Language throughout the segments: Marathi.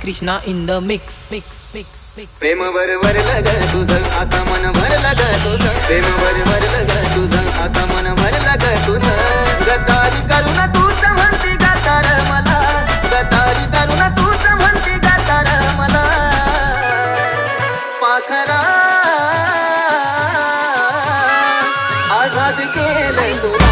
कृष्णा इन द मिक्स प्रेम भरलं ग तुझं आता मन भरलं ग तुझं प्रेम भरलं ग तुझं आता मन भरलं ग तुझं गद्दारी करून तूच म्हणती गद्दार मला गद्दारी करून तूच म्हणती गद्दार मला पाखरा आझाद केलं तुला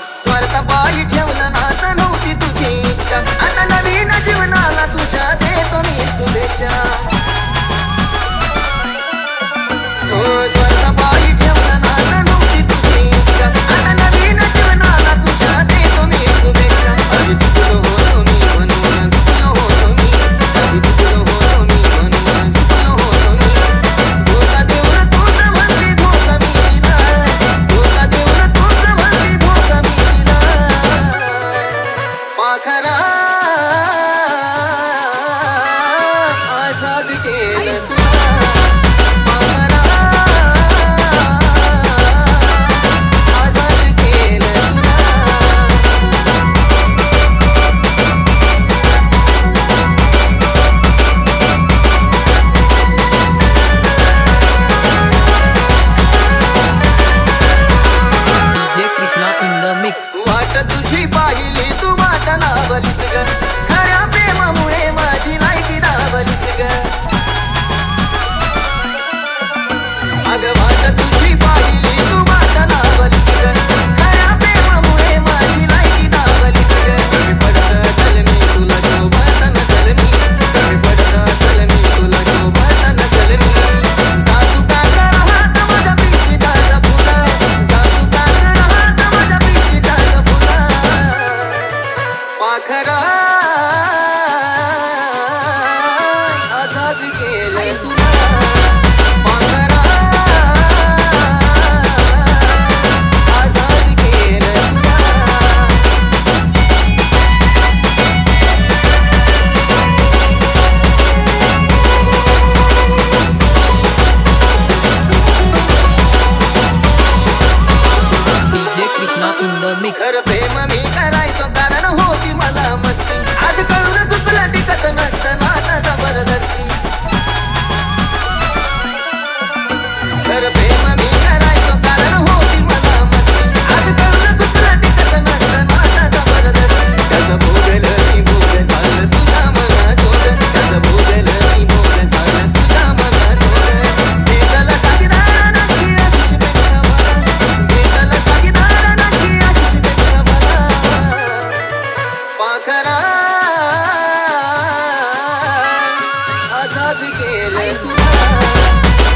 स्वार्थ बाई ठेवलं ना तर नव्हती तुझी इच्छा आता नवीन जीवनाला तुझ्या देतो मी शुभेच्छा स्वार्थ बाई ठेवलं ना तर नव्हती तुझी इच्छा आता नवीन जीवनाला तुझ्या देतो मी शुभेच्छा आधी चुकलो होतो मी म्हणून चुकलो होतो मी आधी चुकलो होतो मी म्हणून चुकलो होतो मी धोका देऊन तूच म्हणती धोका मी दिला धोका देऊन तूच म्हणती धोका मी दिला पाखरा आझाद केलं तुला पाखरा आझाद केलं DJ Krishna in the mix वाट तुझी पाहिली तू वाट लावलीस ग खऱ्या प्रेमामुळे माझी लायकी दावलीस ग अग वाट तुझी पाहिली तू वाट लावलीस ग खऱ्या प्रेमामुळे माझी लायकी दावलीस ग कमी पडत असेल मी तुला शोभत नसेल मी कमी पडत असेल मी तुला शोभत नसेल मी सासू काका राहत माझ्या पिंकीदार फुला सासू काका राहत माझ्या पिंकीदार फुला पाखरा आझाद केलं तुला पाखरा आझाद केलं तुला DJ Krishna in the mix खरं प्रेम मी करायचो कारण होती मला मस्ती आज कळून चुकलं टिकत नसतं नाता जबरदस्ती खरं प्रेम मी करायचो कारण होती मला मस्ती आज कळून चुकलं टिकत नसतं नाता जबरदस्ती त्याचं भोगलं मी भोग झालं तुझ्या मनासोबत त्याचं भोगलं मी भोग झालं तुझ्या मनासोबत भेटलं साथीदार नक्की आयुष्यपेक्षा मला भेटलं साथीदार नक्की आयुष्यपेक्षा मला पाखरा आझाद केलं तुला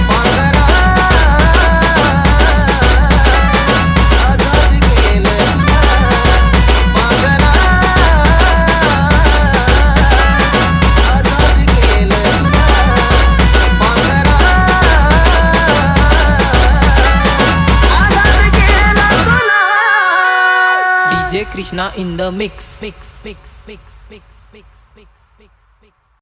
पाखरा आझाद केलं तुला पाखरा आझाद केलं तुला पाखरा आझाद केलं तुला DJ Krishna in the mix